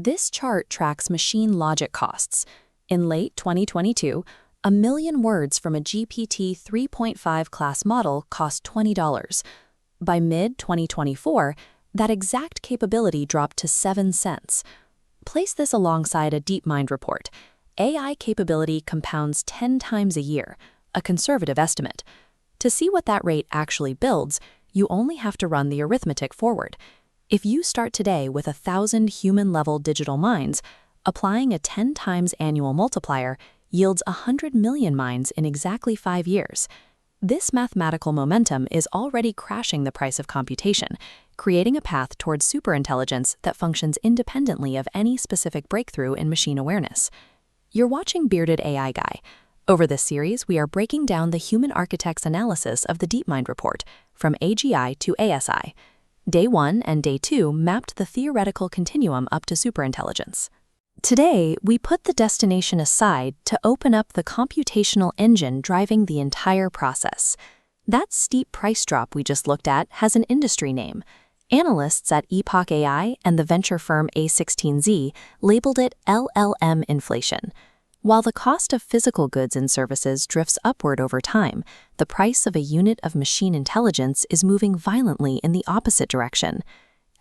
This chart tracks machine logic costs. In late 2022, 1,000,000 words from a GPT 3.5 class model cost $20. By mid-2024, that exact capability dropped to 7 cents. Place this alongside a DeepMind report. AI capability compounds 10 times a year, a conservative estimate. To see what that rate actually builds, you only have to run the arithmetic forward. If you start today with 1,000 human-level digital minds, applying a 10 times annual multiplier yields 100 million minds in exactly 5 years. This mathematical momentum is already crashing the price of computation, creating a path towards superintelligence that functions independently of any specific breakthrough in machine awareness. You're watching Bearded AI Guy. Over this series, we are breaking down the human architect's analysis of the DeepMind report, from AGI to ASI. Day 1 and Day 2 mapped the theoretical continuum up to superintelligence. Today, we put the destination aside to open up the computational engine driving the entire process. That steep price drop we just looked at has an industry name. Analysts at Epoch AI and the venture firm A16Z labeled it LLMflation. While the cost of physical goods and services drifts upward over time, the price of a unit of machine intelligence is moving violently in the opposite direction.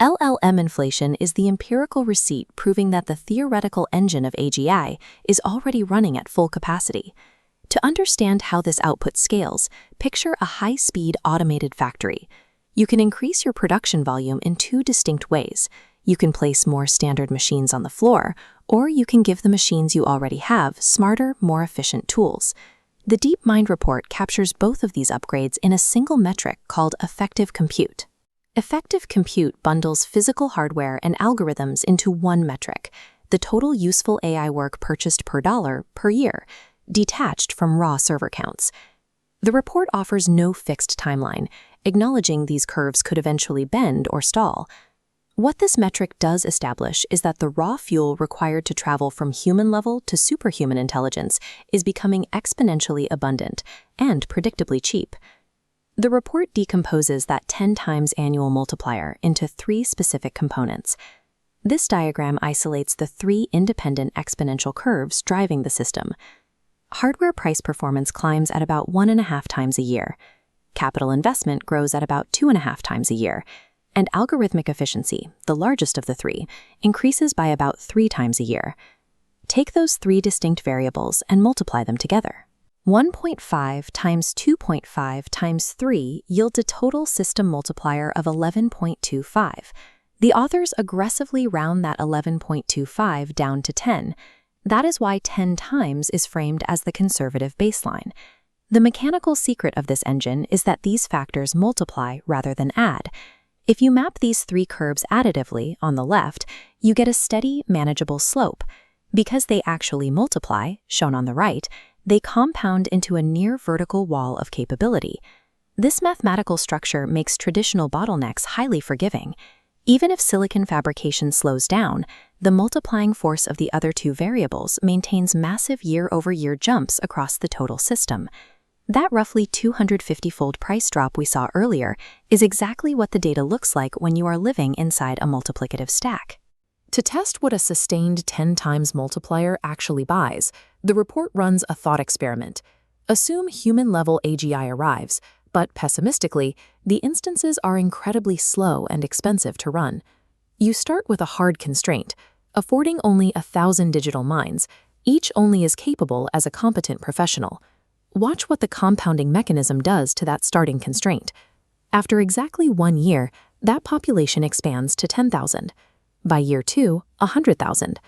LLMflation is the empirical receipt proving that the theoretical engine of AGI is already running at full capacity. To understand how this output scales, picture a high-speed automated factory. You can increase your production volume in 2 distinct ways. You can place more standard machines on the floor, or you can give the machines you already have smarter, more efficient tools. The DeepMind report captures both of these upgrades in a single metric called effective compute. Effective compute bundles physical hardware and algorithms into one metric, the total useful AI work purchased per dollar per year, detached from raw server counts. The report offers no fixed timeline, acknowledging these curves could eventually bend or stall. What this metric does establish is that the raw fuel required to travel from human level to superhuman intelligence is becoming exponentially abundant and predictably cheap. The report decomposes that 10 times annual multiplier into 3 specific components. This diagram isolates the 3 independent exponential curves driving the system. Hardware price performance climbs at about 1.5 times a year. Capital investment grows at about 2.5 times a year. And algorithmic efficiency, the largest of the 3, increases by about 3 times a year. Take those 3 distinct variables and multiply them together. 1.5 times 2.5 times 3 yields a total system multiplier of 11.25. The authors aggressively round that 11.25 down to 10. That is why 10 times is framed as the conservative baseline. The mechanical secret of this engine is that these factors multiply rather than add. If you map these 3 curves additively on the left, you get a steady, manageable slope. Because they actually multiply, shown on the right, they compound into a near-vertical wall of capability. This mathematical structure makes traditional bottlenecks highly forgiving. Even if silicon fabrication slows down, the multiplying force of the other 2 variables maintains massive year-over-year jumps across the total system. That roughly 250-fold price drop we saw earlier is exactly what the data looks like when you are living inside a multiplicative stack. To test what a sustained 10 times multiplier actually buys, the report runs a thought experiment. Assume human-level AGI arrives, but pessimistically, the instances are incredibly slow and expensive to run. You start with a hard constraint, affording only 1,000 digital minds, each only as capable as a competent professional. Watch what the compounding mechanism does to that starting constraint. After exactly 1 year, that population expands to 10,000. By year 2, 100,000.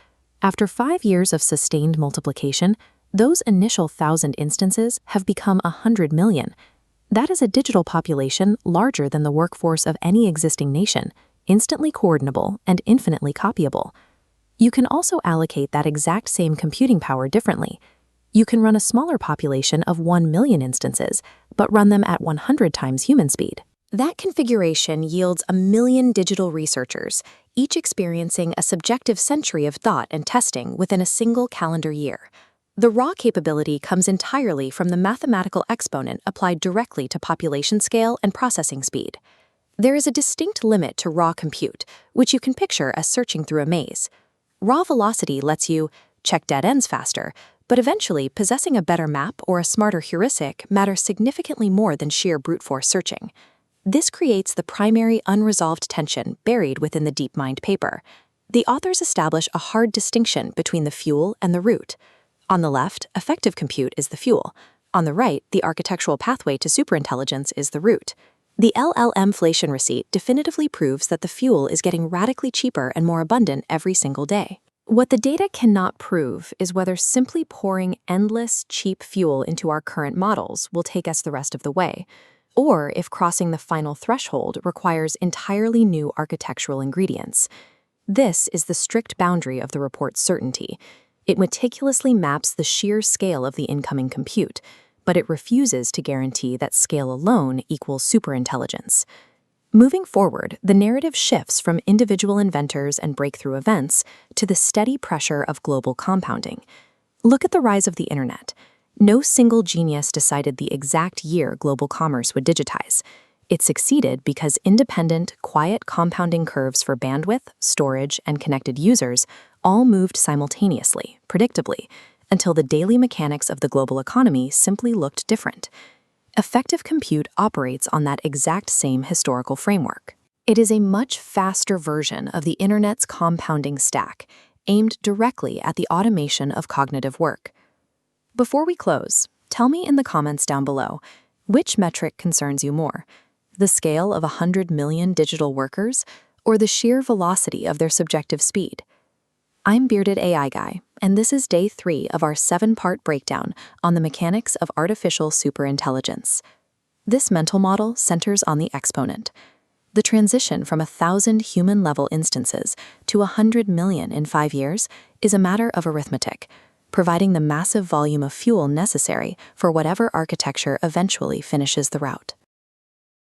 After 5 years of sustained multiplication, those initial 1,000 instances have become 100 million. That is a digital population larger than the workforce of any existing nation, instantly coordinable and infinitely copyable. You can also allocate that exact same computing power differently. You can run a smaller population of 1 million instances, but run them at 100 times human speed. That configuration yields 1 million digital researchers, each experiencing a subjective century of thought and testing within a single calendar year. The raw capability comes entirely from the mathematical exponent applied directly to population scale and processing speed. There is a distinct limit to raw compute, which you can picture as searching through a maze. Raw velocity lets you check dead ends faster, but eventually possessing a better map or a smarter heuristic matters significantly more than sheer brute force searching. This creates the primary unresolved tension buried within the DeepMind paper. The authors establish a hard distinction between the fuel and the root. On the left, effective compute is the fuel. On the right, the architectural pathway to superintelligence is the root. The LLMflation receipt definitively proves that the fuel is getting radically cheaper and more abundant every single day. What the data cannot prove is whether simply pouring endless, cheap fuel into our current models will take us the rest of the way, or if crossing the final threshold requires entirely new architectural ingredients. This is the strict boundary of the report's certainty. It meticulously maps the sheer scale of the incoming compute, but it refuses to guarantee that scale alone equals superintelligence. Moving forward, the narrative shifts from individual inventors and breakthrough events to the steady pressure of global compounding. Look at the rise of the internet. No single genius decided the exact year global commerce would digitize. It succeeded because independent, quiet compounding curves for bandwidth, storage, and connected users all moved simultaneously, predictably, until the daily mechanics of the global economy simply looked different. Effective compute operates on that exact same historical framework. It is a much faster version of the internet's compounding stack, aimed directly at the automation of cognitive work. Before we close, tell me in the comments down below, which metric concerns you more? The scale of 100 million digital workers, or the sheer velocity of their subjective speed? I'm Bearded AI Guy, and this is day 3 of our 7-part breakdown on the mechanics of artificial superintelligence. This mental model centers on the exponent. The transition from 1,000 human-level instances to 100 million in 5 years is a matter of arithmetic, providing the massive volume of fuel necessary for whatever architecture eventually finishes the route.